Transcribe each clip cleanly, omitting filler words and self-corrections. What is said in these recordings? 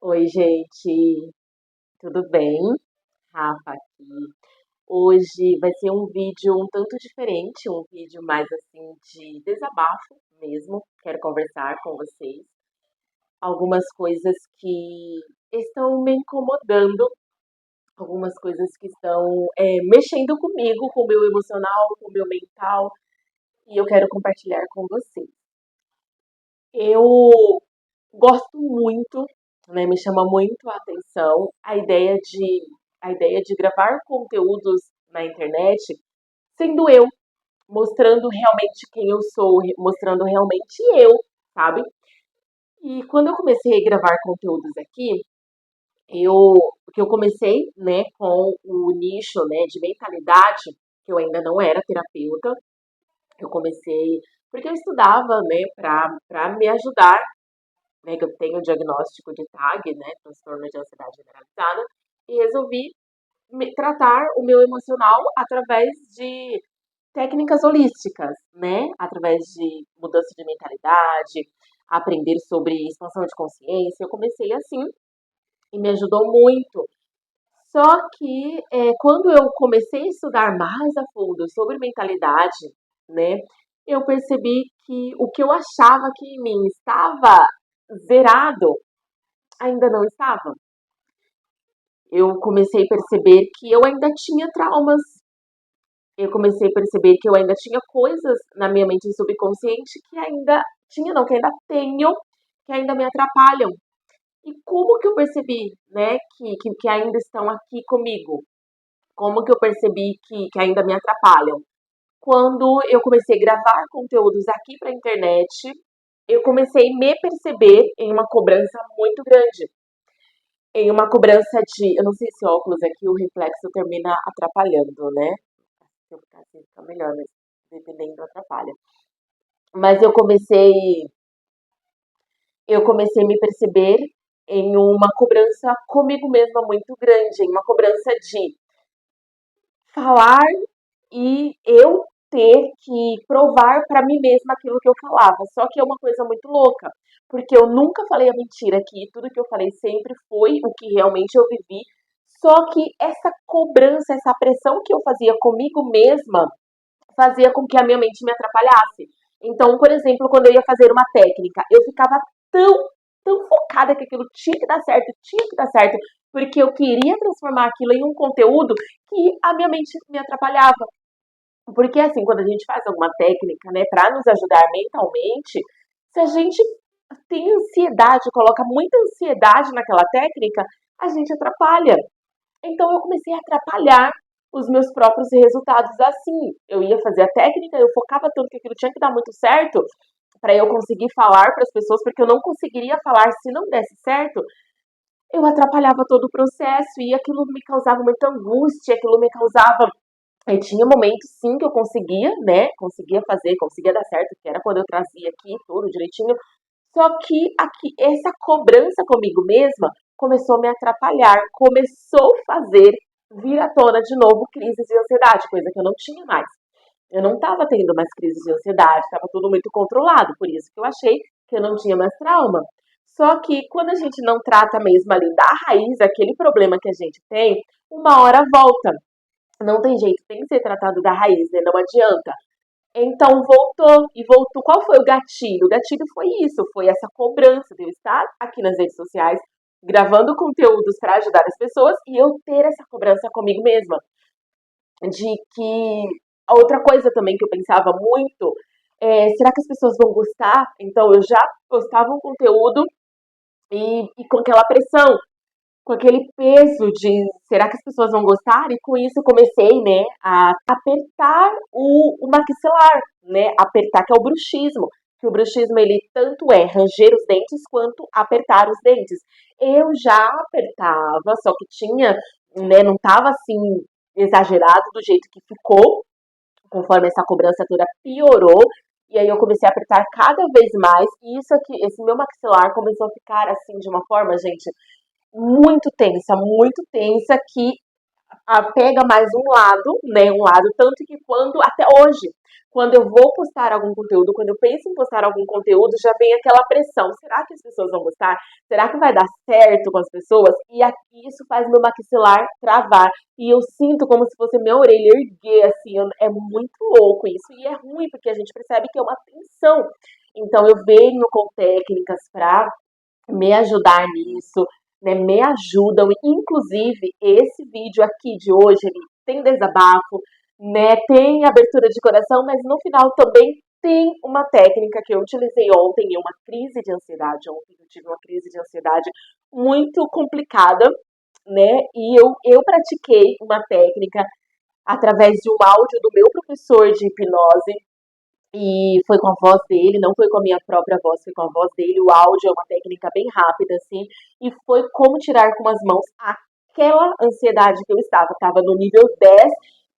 Oi, gente, tudo bem? Rafa aqui. Hoje vai ser um vídeo um tanto diferente, um vídeo mais assim de desabafo mesmo. Quero conversar com vocês algumas coisas que estão me incomodando, algumas coisas que estão mexendo comigo, com o meu emocional, com o meu mental, e eu quero compartilhar com vocês. Eu gosto muito, né, me chama muito a atenção a ideia de gravar conteúdos na internet, sendo eu, mostrando realmente quem eu sou, mostrando realmente eu, sabe? E quando eu comecei a gravar conteúdos aqui, porque eu comecei, né, com o nicho, né, de mentalidade, que eu ainda não era terapeuta, eu comecei porque eu estudava, né, para me ajudar, né, que eu tenho o diagnóstico de TAG, né, transtorno de ansiedade generalizada, e resolvi tratar o meu emocional através de técnicas holísticas, né, através de mudança de mentalidade, aprender sobre expansão de consciência. Eu comecei assim e me ajudou muito. Só que quando eu comecei a estudar mais a fundo sobre mentalidade, né, eu percebi que o que eu achava que em mim estava zerado ainda não estava. Eu comecei a perceber que eu ainda tinha traumas, eu comecei a perceber que eu ainda tinha coisas na minha mente subconsciente que ainda tinha, não, que ainda tenho, que ainda me atrapalham. E como que eu percebi, né, que ainda estão aqui comigo? Como que eu percebi que ainda me atrapalham? Quando eu comecei a gravar conteúdos aqui para a internet, eu comecei a me perceber em uma cobrança muito grande. Em uma cobrança de. Eu não sei se óculos aqui o reflexo termina atrapalhando, né? Se eu ficar assim fica melhor, mas dependendo atrapalha. Mas eu comecei a me perceber em uma cobrança comigo mesma muito grande, em uma cobrança de falar e eu ter que provar para mim mesma aquilo que eu falava. Só que é uma coisa muito louca, porque eu nunca falei a mentira aqui, tudo que eu falei sempre foi o que realmente eu vivi. Só que essa cobrança, essa pressão que eu fazia comigo mesma, fazia com que a minha mente me atrapalhasse. Então, por exemplo, quando eu ia fazer uma técnica, eu ficava tão focada que aquilo tinha que dar certo, porque eu queria transformar aquilo em um conteúdo que a minha mente me atrapalhava. Porque assim, quando a gente faz alguma técnica, né, para nos ajudar mentalmente, se a gente tem ansiedade, coloca muita ansiedade naquela técnica, a gente atrapalha. Então eu comecei a atrapalhar os meus próprios resultados assim. Eu ia fazer a técnica, eu focava tanto que aquilo tinha que dar muito certo para eu conseguir falar para as pessoas, porque eu não conseguiria falar se não desse certo. Eu atrapalhava todo o processo e aquilo me causava muita angústia, aquilo me causava. E tinha momentos sim que eu conseguia, né? Conseguia fazer, conseguia dar certo, que era quando eu trazia aqui tudo direitinho. Só que aqui, essa cobrança comigo mesma começou a me atrapalhar, começou a fazer vir à tona de novo crises de ansiedade, coisa que eu não tinha mais. Eu não estava tendo mais crises de ansiedade, estava tudo muito controlado, por isso que eu achei que eu não tinha mais trauma. Só que quando a gente não trata mesmo ali da raiz, aquele problema que a gente tem, uma hora volta. Não tem jeito, tem que ser tratado da raiz, né? Não adianta. Então voltou e voltou. Qual foi o gatilho? O gatilho foi isso, foi essa cobrança de eu estar aqui nas redes sociais gravando conteúdos para ajudar as pessoas e eu ter essa cobrança comigo mesma. De que a outra coisa também que eu pensava muito é, será que as pessoas vão gostar? Então eu já postava um conteúdo e com aquela pressão, com aquele peso de será que as pessoas vão gostar? E com isso eu comecei, né, a apertar o maxilar, né, apertar, que é o bruxismo. Que o bruxismo, ele tanto é ranger os dentes quanto apertar os dentes. Eu já apertava, só que tinha, né, não tava assim exagerado do jeito que ficou, conforme essa cobrança toda piorou. E aí eu comecei a apertar cada vez mais. E isso aqui, esse meu maxilar começou a ficar assim de uma forma, gente, muito tensa, que pega mais um lado, né? Um lado, tanto que até hoje, quando eu vou postar algum conteúdo, quando eu penso em postar algum conteúdo, já vem aquela pressão. Será que as pessoas vão gostar? Será que vai dar certo com as pessoas? E aqui isso faz meu maxilar travar. E eu sinto como se fosse minha orelha erguer, assim. É muito louco isso. E é ruim, porque a gente percebe que é uma tensão. Então eu venho com técnicas para me ajudar nisso, né? Me ajudam. Inclusive, esse vídeo aqui de hoje, ele tem desabafo, né? Tem abertura de coração, mas no final também tem uma técnica que eu utilizei ontem em uma crise de ansiedade. Ontem eu tive uma crise de ansiedade muito complicada, né? E eu pratiquei uma técnica através de um áudio do meu professor de hipnose, e foi com a voz dele, não foi com a minha própria voz, foi com a voz dele. O áudio é uma técnica bem rápida, assim, e foi como tirar com as mãos aquela ansiedade que eu estava no nível 10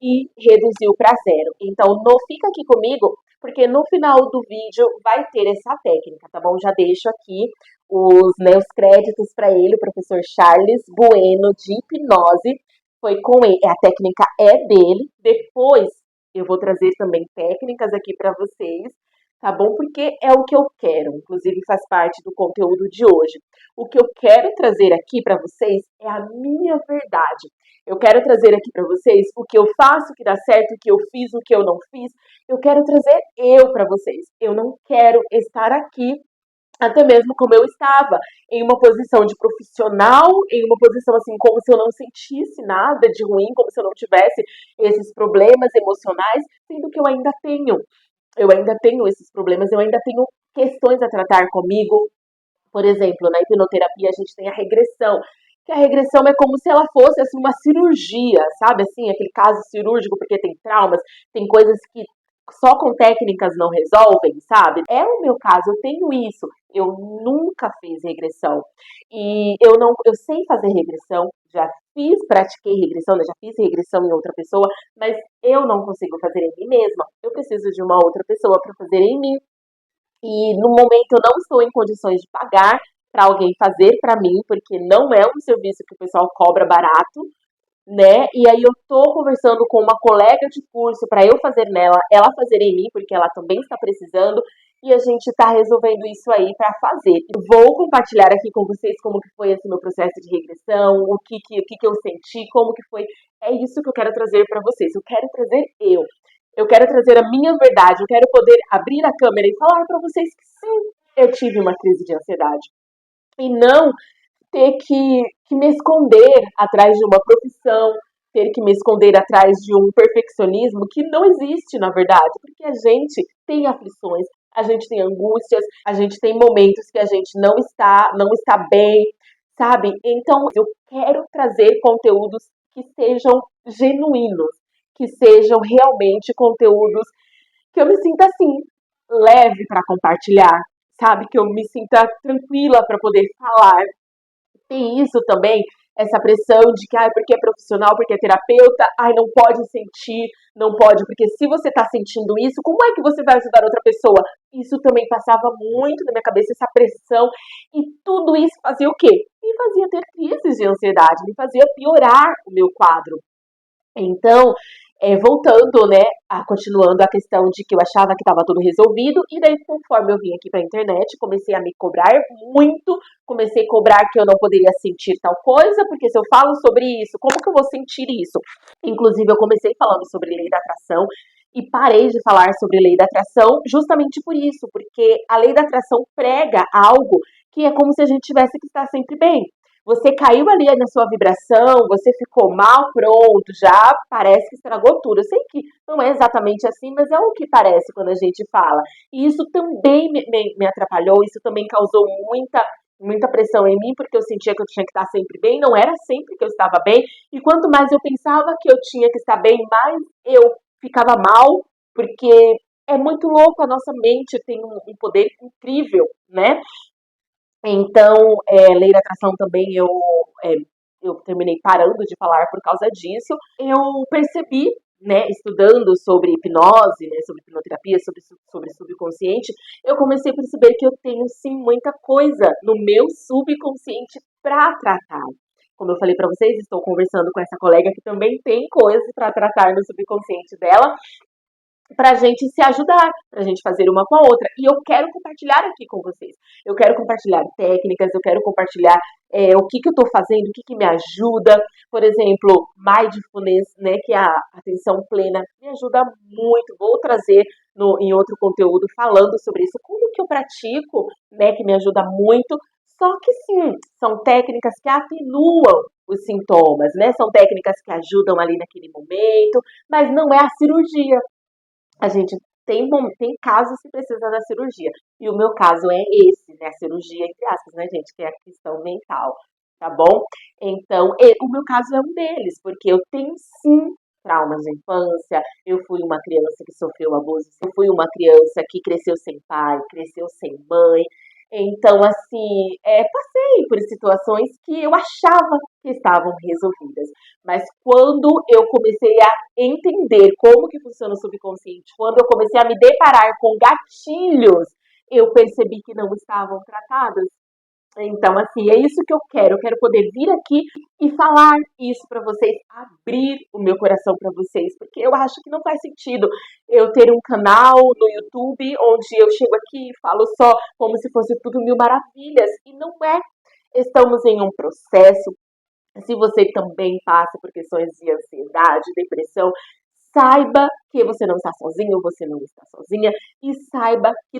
e reduziu para zero. Então, não fica aqui comigo, porque no final do vídeo vai ter essa técnica, tá bom? Já deixo aqui os créditos para ele, o professor Charles Bueno, de hipnose. Foi com ele, a técnica é dele. Depois eu vou trazer também técnicas aqui para vocês, tá bom? Porque é o que eu quero, inclusive faz parte do conteúdo de hoje. O que eu quero trazer aqui para vocês é a minha verdade. Eu quero trazer aqui para vocês o que eu faço, o que dá certo, o que eu fiz, o que eu não fiz. Eu quero trazer eu para vocês. Eu não quero estar aqui até mesmo como eu estava, em uma posição de profissional, em uma posição assim, como se eu não sentisse nada de ruim, como se eu não tivesse esses problemas emocionais, sendo que eu ainda tenho esses problemas, eu ainda tenho questões a tratar comigo. Por exemplo, na hipnoterapia a gente tem a regressão, que a regressão é como se ela fosse assim uma cirurgia, sabe assim, aquele caso cirúrgico porque tem traumas, tem coisas que só com técnicas não resolvem, sabe? É o meu caso, eu tenho isso. Eu nunca fiz regressão. E eu sei fazer regressão, já pratiquei regressão, né? Já fiz regressão em outra pessoa, mas eu não consigo fazer em mim mesma. Eu preciso de uma outra pessoa para fazer em mim. E no momento eu não estou em condições de pagar para alguém fazer para mim, porque não é um serviço que o pessoal cobra barato, né? E aí eu tô conversando com uma colega de curso para eu fazer nela, ela fazer em mim, porque ela também está precisando, e a gente tá resolvendo isso aí para fazer. Eu vou compartilhar aqui com vocês como que foi esse meu processo de regressão, o que eu senti, como que foi. É isso que eu quero trazer para vocês. Eu quero trazer eu. Eu quero trazer a minha verdade. Eu quero poder abrir a câmera e falar para vocês que sim, eu tive uma crise de ansiedade. E não ter que me esconder atrás de uma profissão, ter que me esconder atrás de um perfeccionismo que não existe, na verdade, porque a gente tem aflições, a gente tem angústias, a gente tem momentos que a gente não está bem, sabe? Então, eu quero trazer conteúdos que sejam genuínos, que sejam realmente conteúdos que eu me sinta assim, leve para compartilhar, sabe? Que eu me sinta tranquila para poder falar. Tem isso também, essa pressão de que, porque é profissional, porque é terapeuta, não pode sentir, não pode, porque se você tá sentindo isso, como é que você vai ajudar outra pessoa? Isso também passava muito na minha cabeça, essa pressão, e tudo isso fazia o quê? Me fazia ter crises de ansiedade, me fazia piorar o meu quadro. Então, voltando, né, continuando a questão de que eu achava que estava tudo resolvido, e daí conforme eu vim aqui para a internet, comecei a me cobrar muito, comecei a cobrar que eu não poderia sentir tal coisa, porque se eu falo sobre isso, como que eu vou sentir isso? Inclusive, eu comecei falando sobre lei da atração, e parei de falar sobre lei da atração justamente por isso, porque a lei da atração prega algo que é como se a gente tivesse que estar sempre bem. Você caiu ali na sua vibração, você ficou mal, pronto, já parece que estragou tudo. Eu sei que não é exatamente assim, mas é o que parece quando a gente fala. E isso também me atrapalhou, isso também causou muita pressão em mim, porque eu sentia que eu tinha que estar sempre bem, não era sempre que eu estava bem, e quanto mais eu pensava que eu tinha que estar bem, mais eu ficava mal, porque é muito louco, a nossa mente tem um poder incrível, né? Então, lei da atração também eu terminei parando de falar por causa disso. Eu percebi, né, estudando sobre hipnose, né, sobre hipnoterapia, sobre subconsciente, eu comecei a perceber que eu tenho sim muita coisa no meu subconsciente para tratar. Como eu falei para vocês, estou conversando com essa colega que também tem coisas para tratar no subconsciente dela, para a gente se ajudar, para a gente fazer uma com a outra. E eu quero compartilhar aqui com vocês. Eu quero compartilhar técnicas, eu quero compartilhar o que eu estou fazendo, o que me ajuda. Por exemplo, Mindfulness, né, que é a atenção plena, me ajuda muito. Vou trazer em outro conteúdo falando sobre isso, como que eu pratico, né, que me ajuda muito. Só que sim, são técnicas que atenuam os sintomas, né? São técnicas que ajudam ali naquele momento, mas não é a cirurgia. A gente tem casos que precisa da cirurgia. E o meu caso é esse, né? A cirurgia, entre aspas, né, gente? Que é a questão mental, tá bom? Então, o meu caso é um deles, porque eu tenho sim traumas de infância, eu fui uma criança que sofreu abuso, eu fui uma criança que cresceu sem pai, cresceu sem mãe. Então, assim, passei por situações que eu achava que estavam resolvidas. Mas quando eu comecei a entender como que funciona o subconsciente, quando eu comecei a me deparar com gatilhos, eu percebi que não estavam tratados. Então, assim, é isso que eu quero. Eu quero poder vir aqui e falar isso para vocês, abrir o meu coração para vocês, porque eu acho que não faz sentido eu ter um canal no YouTube onde eu chego aqui e falo só como se fosse tudo mil maravilhas, e não é. Estamos em um processo. Se você também passa por questões de ansiedade, depressão, saiba que você não está sozinho, você não está sozinha, e saiba que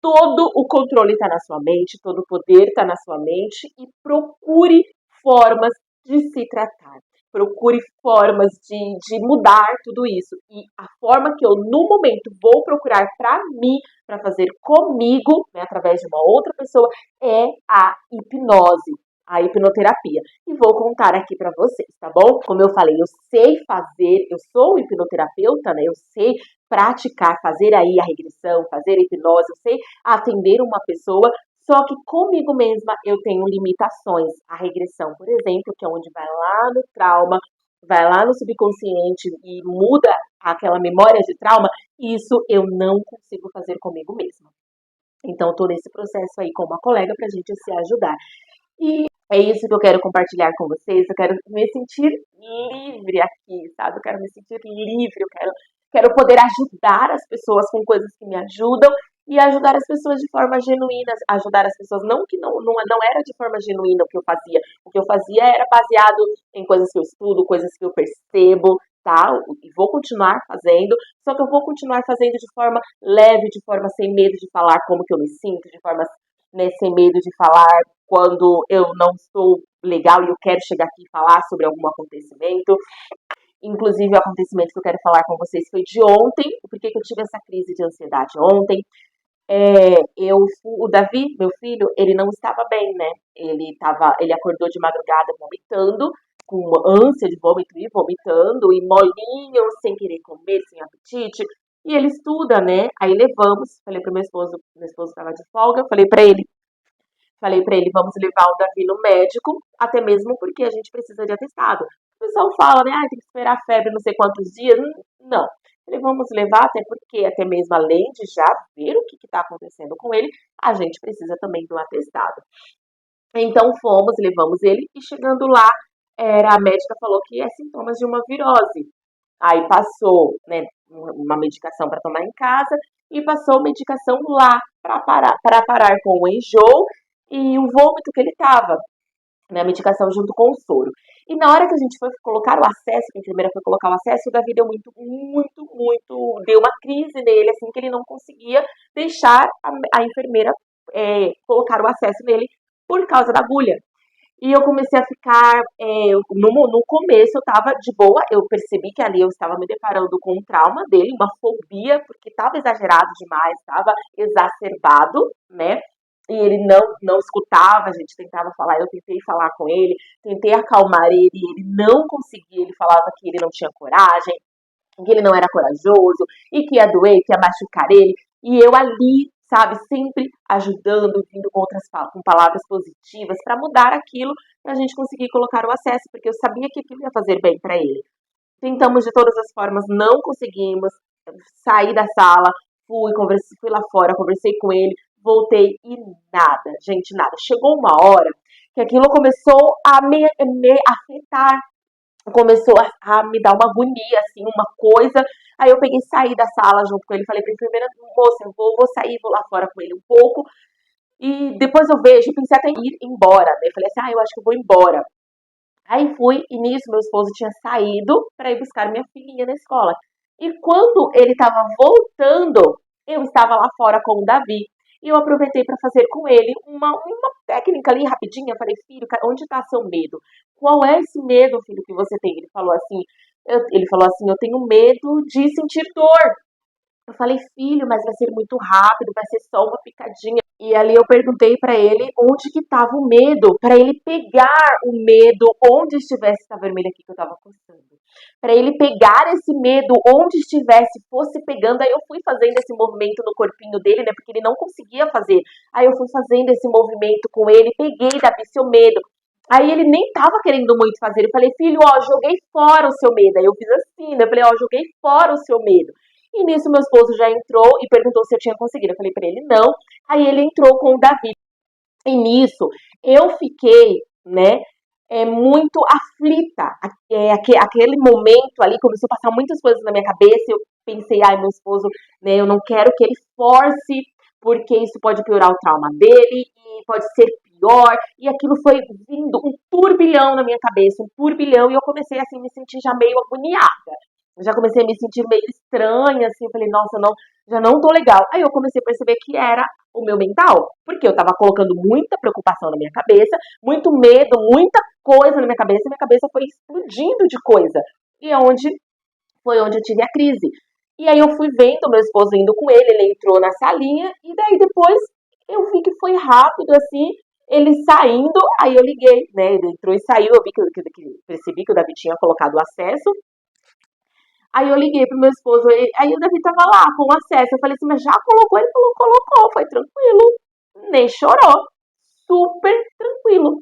todo o controle está na sua mente, todo o poder está na sua mente, e procure formas de se tratar. Procure formas de mudar tudo isso. E a forma que eu, no momento, vou procurar para mim, para fazer comigo, né, através de uma outra pessoa, é a hipnose, a hipnoterapia. E vou contar aqui para vocês, tá bom? Como eu falei, eu sei fazer, eu sou hipnoterapeuta, né? Eu sei praticar, fazer aí a regressão, fazer a hipnose, eu sei atender uma pessoa, só que comigo mesma eu tenho limitações. A regressão, por exemplo, que é onde vai lá no trauma, vai lá no subconsciente e muda aquela memória de trauma, isso eu não consigo fazer comigo mesma. Então, estou nesse processo aí com uma colega para a gente se ajudar. E é isso que eu quero compartilhar com vocês. Eu quero me sentir livre aqui, sabe? Eu quero me sentir livre, quero poder ajudar as pessoas com coisas que me ajudam e ajudar as pessoas de forma genuína, ajudar as pessoas, não que não era de forma genuína o que eu fazia era baseado em coisas que eu estudo, coisas que eu percebo, tá? E vou continuar fazendo, só que eu vou continuar fazendo de forma leve, de forma sem medo de falar como que eu me sinto, de forma, né, sem medo de falar quando eu não estou legal e eu quero chegar aqui e falar sobre algum acontecimento. Inclusive, o acontecimento que eu quero falar com vocês foi de ontem. Por que eu tive essa crise de ansiedade ontem? O Davi, meu filho, ele não estava bem, né? Ele acordou de madrugada vomitando, com ânsia de vômito e vomitando, e molinho, sem querer comer, sem apetite. E ele estuda, né? Aí levamos, falei pro meu esposo estava de folga, falei pra ele, vamos levar o Davi no médico, até mesmo porque a gente precisa de atestado. O pessoal fala, né, tem que esperar a febre não sei quantos dias. Não. Falei, vamos levar, até porque, até mesmo além de já ver o que está acontecendo com ele, a gente precisa também do atestado. Então fomos, levamos ele, e chegando lá, a médica falou que é sintomas de uma virose. Aí passou, né, uma medicação para tomar em casa e passou medicação lá para parar com o enjoo e o vômito que ele tava, né, a medicação junto com o soro. E na hora que a gente foi colocar o acesso, que a enfermeira foi colocar o acesso, o Davi deu deu uma crise nele, assim, que ele não conseguia deixar a enfermeira colocar o acesso nele por causa da agulha. E eu comecei a ficar, no começo eu tava de boa, eu percebi que ali eu estava me deparando com um trauma dele, uma fobia, porque estava exagerado demais, estava exacerbado, né? E ele não escutava, a gente tentava falar, eu tentei falar com ele, tentei acalmar ele não conseguia, ele falava que ele não tinha coragem, que ele não era corajoso, e que ia doer, que ia machucar ele, e eu ali, sabe, sempre ajudando, vindo com palavras positivas, para mudar aquilo, para a gente conseguir colocar o acesso, porque eu sabia que aquilo ia fazer bem para ele. Tentamos de todas as formas, não conseguimos, saí da sala, fui lá fora, conversei com ele, voltei e nada, gente, nada. Chegou uma hora que aquilo começou a me afetar, começou a me dar uma agonia, assim, uma coisa. Aí eu peguei e saí da sala junto com ele, falei pra enfermeira, moça, eu vou sair, vou lá fora com ele um pouco, e depois eu vejo, pensei até em ir embora, né? Falei assim, eu acho que eu vou embora. Aí fui, e nisso meu esposo tinha saído para ir buscar minha filhinha na escola. E quando ele estava voltando, eu estava lá fora com o Davi. E eu aproveitei para fazer com ele uma técnica ali rapidinha. Eu falei, filho, onde está seu medo? Qual é esse medo, filho, que você tem? Ele falou assim, eu tenho medo de sentir dor. Eu falei, filho, mas vai ser muito rápido, vai ser só uma picadinha. E ali eu perguntei pra ele onde que tava o medo, pra ele pegar o medo onde estivesse, tá vermelho aqui que eu tava coçando. Pra ele pegar esse medo onde estivesse, fosse pegando. Aí eu fui fazendo esse movimento no corpinho dele, né, porque ele não conseguia fazer. Aí eu fui fazendo esse movimento com ele, peguei, Davi, seu medo. Aí ele nem tava querendo muito fazer. Eu falei, filho, ó, joguei fora o seu medo. Aí eu fiz assim, né? Eu falei, ó, joguei fora o seu medo. E nisso meu esposo já entrou e perguntou se eu tinha conseguido. Eu falei pra ele não. Aí ele entrou com o Davi. E nisso eu fiquei, né, muito aflita. Aquele momento ali começou a passar muitas coisas na minha cabeça. Eu pensei, ai, meu esposo, né, eu não quero que ele force, porque isso pode piorar o trauma dele e pode ser pior. E aquilo foi vindo um turbilhão na minha cabeça, um turbilhão. E eu comecei assim, me sentir já meio agoniada. Eu já comecei a me sentir meio estranha, assim, eu falei, nossa, não, já não tô legal. Aí eu comecei a perceber que era o meu mental, porque eu tava colocando muita preocupação na minha cabeça, muito medo, muita coisa na minha cabeça, e minha cabeça foi explodindo de coisa. E foi onde eu tive a crise. E aí eu fui vendo meu esposo indo com ele entrou na salinha, e daí depois eu vi que foi rápido, assim, ele saindo, aí eu liguei, né, ele entrou e saiu, eu vi percebi que o Davi tinha colocado o acesso. Aí eu liguei pro meu esposo, aí o Davi tava lá com acesso. Eu falei assim, mas já colocou? Ele falou, colocou, foi tranquilo. Nem chorou. Super tranquilo.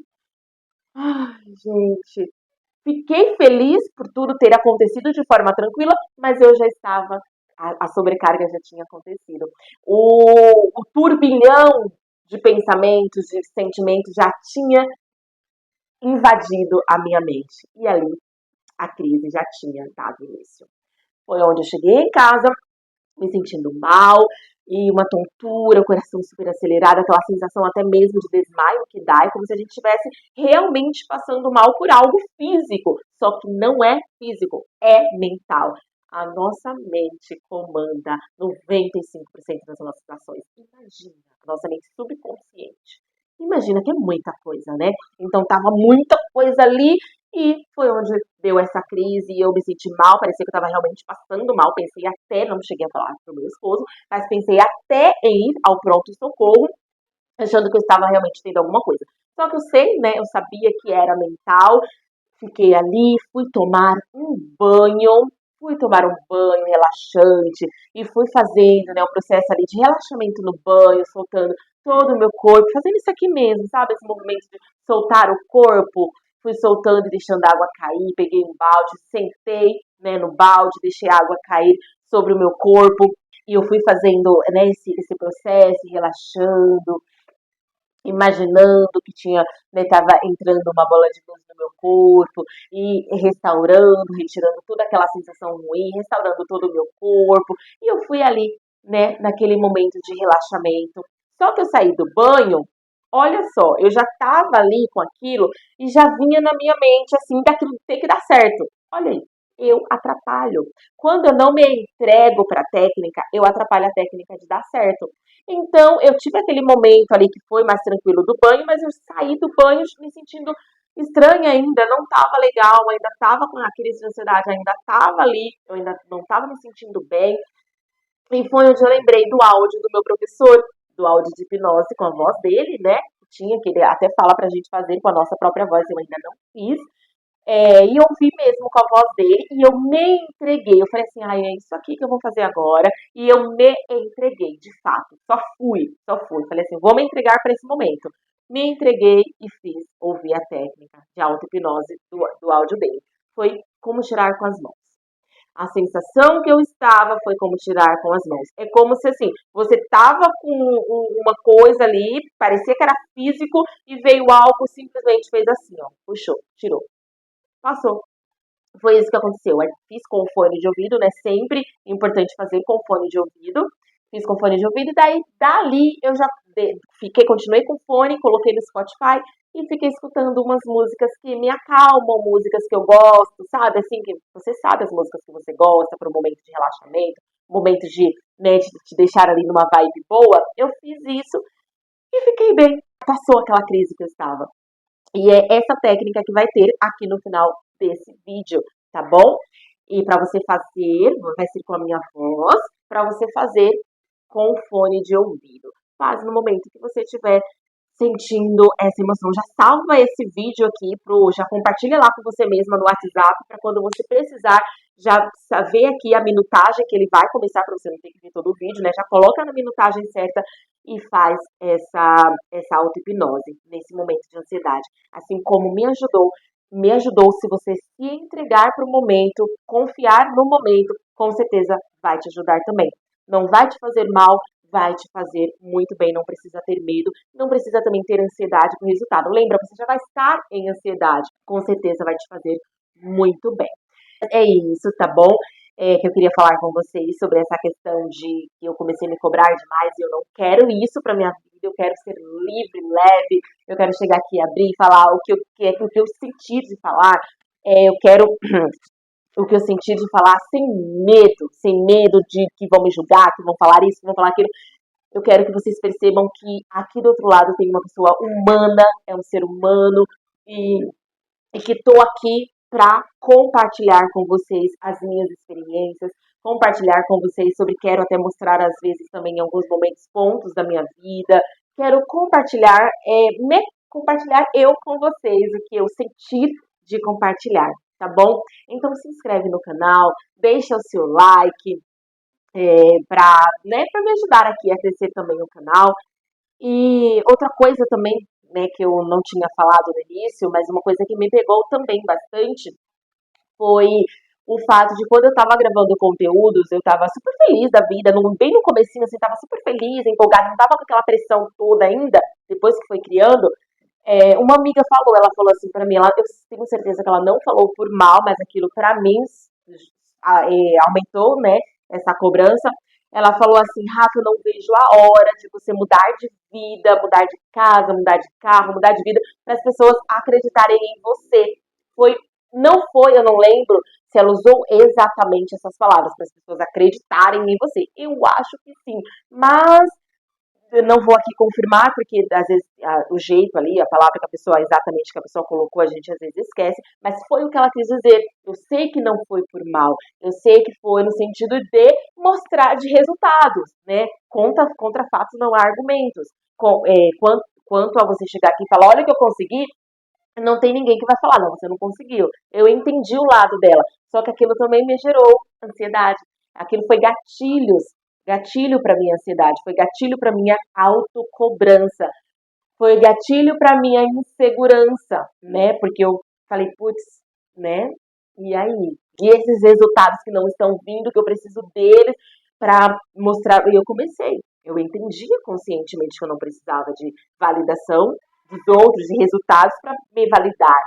Ai, gente. Fiquei feliz por tudo ter acontecido de forma tranquila, mas eu já estava, a sobrecarga já tinha acontecido. O turbilhão de pensamentos, de sentimentos já tinha invadido a minha mente. E ali a crise já tinha dado início. Foi onde eu cheguei em casa, me sentindo mal, e uma tontura, o coração super acelerado, aquela sensação até mesmo de desmaio que dá, é como se a gente estivesse realmente passando mal por algo físico, só que não é físico, é mental. A nossa mente comanda 95% das nossas ações. Imagina, a nossa mente subconsciente. Imagina que é muita coisa, né? Então tava muita coisa ali e foi onde deu essa crise e eu me senti mal, parecia que eu estava realmente passando mal, pensei até, não cheguei a falar pro meu esposo, mas pensei até em ir ao pronto-socorro, achando que eu estava realmente tendo alguma coisa. Só que eu sei, né, eu sabia que era mental, fiquei ali, fui tomar um banho relaxante e fui fazendo, né, o processo ali de relaxamento no banho, soltando todo o meu corpo, fazendo isso aqui mesmo, sabe, esse movimento de soltar o corpo, fui soltando e deixando a água cair, peguei um balde, sentei, né, no balde, deixei a água cair sobre o meu corpo e eu fui fazendo, né, esse processo, relaxando, imaginando que tinha, né, tava entrando uma bola de luz no meu corpo e restaurando, retirando toda aquela sensação ruim, restaurando todo o meu corpo. E eu fui ali, né, naquele momento de relaxamento. Só que eu saí do banho, olha só, eu já tava ali com aquilo e já vinha na minha mente assim, daquilo tem que dar certo. Olha aí, eu atrapalho. Quando eu não me entrego para a técnica, eu atrapalho a técnica de dar certo. Então, eu tive aquele momento ali que foi mais tranquilo do banho, mas eu saí do banho me sentindo estranha ainda, não estava legal, ainda estava com a crise de ansiedade, ainda estava ali, eu ainda não estava me sentindo bem. E foi onde eu lembrei do áudio do meu professor, do áudio de hipnose com a voz dele, né? Tinha, que ele até fala pra gente fazer com a nossa própria voz, eu ainda não fiz. E eu vi mesmo com a voz dele e eu me entreguei. Eu falei assim, ai, é isso aqui que eu vou fazer agora. E eu me entreguei, de fato. Só fui. Falei assim, vou me entregar para esse momento. Me entreguei e fiz, ouvi a técnica de auto-hipnose do áudio dele. Foi como tirar com as mãos. A sensação que eu estava foi como tirar com as mãos. É como se assim, você estava com uma coisa ali, parecia que era físico, e veio algo, simplesmente fez assim, ó, puxou, tirou, passou. Foi isso que aconteceu. Eu fiz com fone de ouvido, né? Sempre importante fazer com fone de ouvido. Fiz com fone de ouvido e daí, dali, eu já continuei com fone, coloquei no Spotify e fiquei escutando umas músicas que me acalmam, músicas que eu gosto, sabe? Assim, que você sabe as músicas que você gosta para um momento de relaxamento, momento de, né, de te deixar ali numa vibe boa. Eu fiz isso e fiquei bem. Passou aquela crise que eu estava. E é essa técnica que vai ter aqui no final desse vídeo, tá bom? E para você fazer, vai ser com a minha voz, para você fazer com fone de ouvido. Faz no momento que você estiver sentindo essa emoção. Já salva esse vídeo aqui, já compartilha lá com você mesma no WhatsApp, para quando você precisar já ver aqui a minutagem que ele vai começar, para você não ter que ver todo o vídeo, né? Já coloca na minutagem certa e faz essa auto-hipnose nesse momento de ansiedade. Assim como me ajudou se você se entregar para o momento, confiar no momento, com certeza vai te ajudar também. Não vai te fazer mal, vai te fazer muito bem, não precisa ter medo, não precisa também ter ansiedade com o resultado. Lembra, você já vai estar em ansiedade, com certeza vai te fazer muito bem. É isso, tá bom? Que eu queria falar com vocês sobre essa questão de que eu comecei a me cobrar demais e eu não quero isso pra minha vida, eu quero ser livre, leve, eu quero chegar aqui, abrir e falar o que eu senti de falar, eu quero o que eu senti de falar sem medo de que vão me julgar, que vão falar isso, que vão falar aquilo. Eu quero que vocês percebam que aqui do outro lado tem uma pessoa humana, é um ser humano, e e que estou aqui para compartilhar com vocês as minhas experiências, compartilhar com vocês sobre, quero até mostrar às vezes também em alguns momentos pontos da minha vida, quero compartilhar, compartilhar eu com vocês o que eu sentir de compartilhar, tá bom? Então se inscreve no canal, deixa o seu like, para me ajudar aqui a crescer também o canal. E outra coisa também, né, que eu não tinha falado no início, mas uma coisa que me pegou também bastante foi o fato de quando eu tava gravando conteúdos, eu tava super feliz da vida, bem no comecinho, assim, tava super feliz, empolgada, não tava com aquela pressão toda ainda, depois que foi criando. Uma amiga ela falou assim pra mim, eu tenho certeza que ela não falou por mal, mas aquilo pra mim aumentou, né, essa cobrança. Ela falou assim, Rafa, eu não vejo a hora de você mudar de vida, mudar de casa, mudar de carro, mudar de vida, para as pessoas acreditarem em você. Não foi, eu não lembro se ela usou exatamente essas palavras, para as pessoas acreditarem em você. Eu acho que sim, mas eu não vou aqui confirmar, porque às vezes o jeito ali, a palavra que a pessoa, exatamente que a pessoa colocou, a gente às vezes esquece, mas foi o que ela quis dizer. Eu sei que não foi por mal, eu sei que foi no sentido de mostrar de resultados, né? Contra fatos não há argumentos. Quanto a você chegar aqui e falar, olha o que eu consegui, não tem ninguém que vai falar, não, você não conseguiu. Eu entendi o lado dela, só que aquilo também me gerou ansiedade. Aquilo foi gatilho para minha ansiedade, foi gatilho para minha autocobrança, foi gatilho para minha insegurança, né? Porque eu falei, putz, né? E aí? E esses resultados que não estão vindo, que eu preciso deles para mostrar. E eu comecei. Eu entendia conscientemente que eu não precisava de validação dos outros, de resultados para me validar,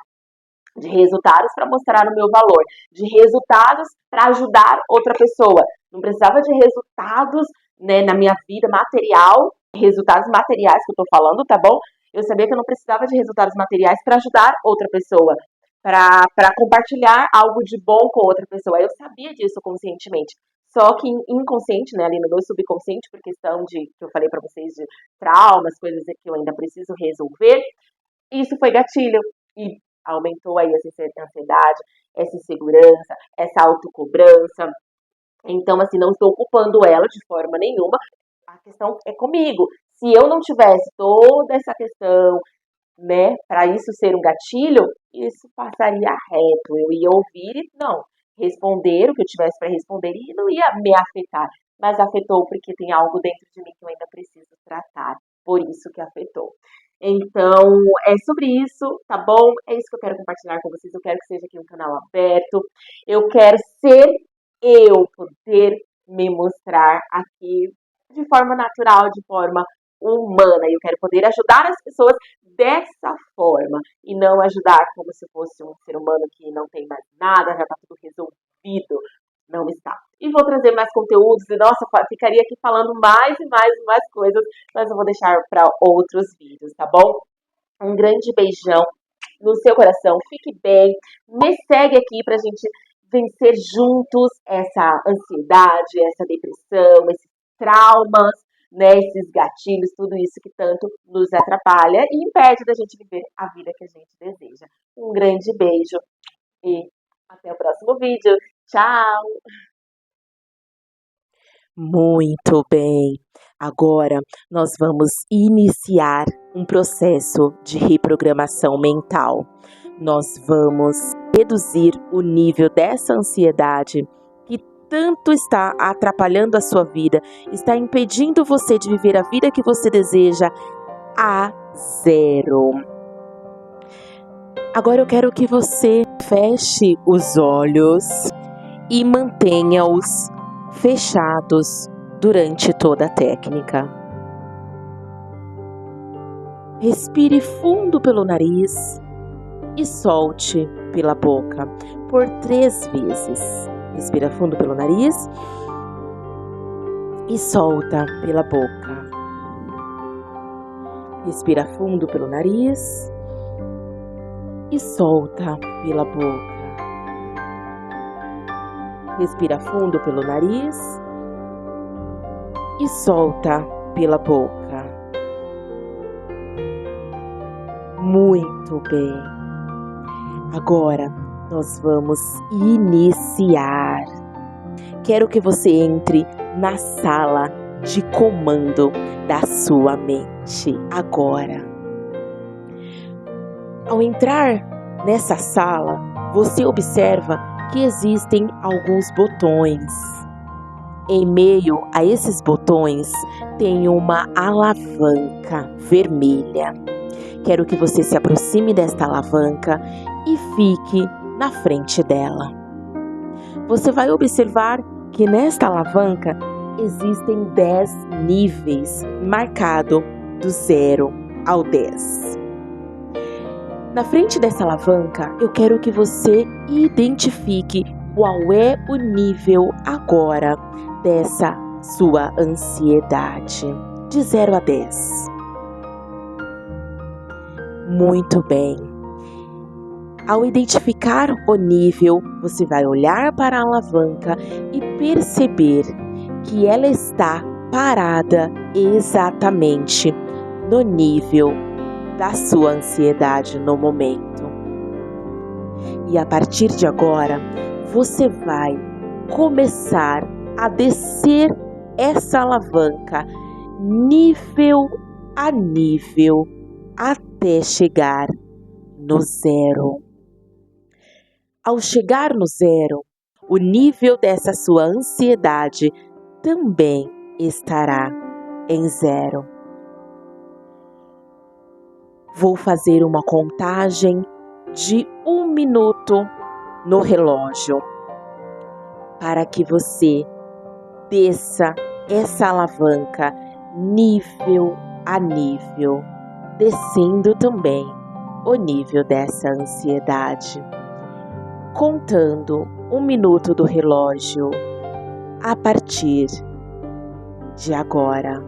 de resultados para mostrar o meu valor, de resultados para ajudar outra pessoa. Não precisava de resultados, né, na minha vida material, resultados materiais que eu tô falando, tá bom? Eu sabia que eu não precisava de resultados materiais para ajudar outra pessoa, para compartilhar algo de bom com outra pessoa. Eu sabia disso conscientemente. Só que inconsciente, né, ali no meu subconsciente, por questão de, que eu falei para vocês, de traumas, coisas que eu ainda preciso resolver, isso foi gatilho. E aumentou aí essa ansiedade, essa insegurança, essa autocobrança. Então, assim, não estou culpando ela de forma nenhuma. A questão é comigo. Se eu não tivesse toda essa questão, né, para isso ser um gatilho, isso passaria reto. Eu ia ouvir e não responder o que eu tivesse para responder e não ia me afetar. Mas afetou porque tem algo dentro de mim que eu ainda preciso tratar. Por isso que afetou. Então, é sobre isso, tá bom? É isso que eu quero compartilhar com vocês. Eu quero que seja aqui um canal aberto. Eu quero ser eu poder me mostrar aqui de forma natural, de forma humana. Eu quero poder ajudar as pessoas dessa forma e não ajudar como se fosse um ser humano que não tem mais nada, já está tudo resolvido. Não está. E vou trazer mais conteúdos e, nossa, ficaria aqui falando mais e mais e mais coisas, mas eu vou deixar para outros vídeos, tá bom? Um grande beijão no seu coração, fique bem, me segue aqui pra gente vencer juntos essa ansiedade, essa depressão, esses traumas, né, esses gatilhos, tudo isso que tanto nos atrapalha e impede da gente viver a vida que a gente deseja. Um grande beijo e até o próximo vídeo. Tchau! Muito bem. Agora nós vamos iniciar um processo de reprogramação mental. Nós vamos reduzir o nível dessa ansiedade que tanto está atrapalhando a sua vida, está impedindo você de viver a vida que você deseja a zero. Agora eu quero que você feche os olhos e mantenha-os fechados durante toda a técnica. Respire fundo pelo nariz e solte pela boca por 3 vezes. Respira fundo pelo nariz e solta pela boca. Respira fundo pelo nariz e solta pela boca. Respira fundo pelo nariz e solta pela boca. Muito bem. Agora nós vamos iniciar. Quero que você entre na sala de comando da sua mente agora. Ao entrar nessa sala, você observa que existem alguns botões. Em meio a esses botões tem uma alavanca vermelha. Quero que você se aproxime desta alavanca e fique na frente dela. Você vai observar que nesta alavanca existem 10 níveis marcados do 0 ao 10. Na frente dessa alavanca, eu quero que você identifique qual é o nível agora dessa sua ansiedade, de 0 a 10. Muito bem. Ao identificar o nível, você vai olhar para a alavanca e perceber que ela está parada exatamente no nível da sua ansiedade no momento. E a partir de agora, você vai começar a descer essa alavanca nível a nível até chegar no 0. Ao chegar no 0, o nível dessa sua ansiedade também estará em 0. Vou fazer uma contagem de 1 minuto no relógio para que você desça essa alavanca nível a nível, descendo também o nível dessa ansiedade. Contando 1 minuto do relógio a partir de agora.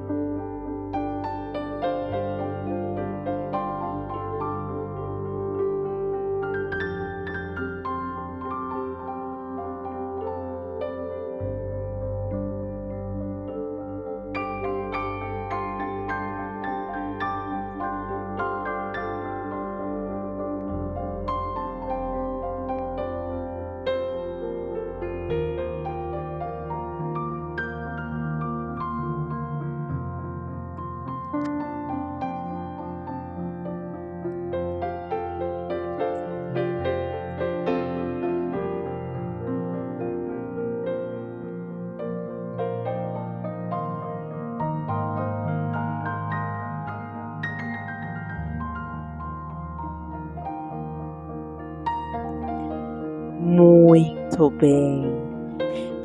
Muito bem.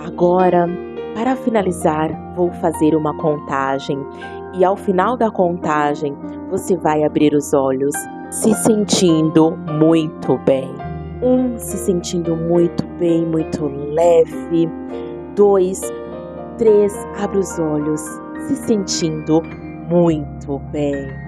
Agora, para finalizar, vou fazer uma contagem e ao final da contagem você vai abrir os olhos, se sentindo muito bem. 1, se sentindo muito bem, muito leve. 2, 3, abre os olhos, se sentindo muito bem.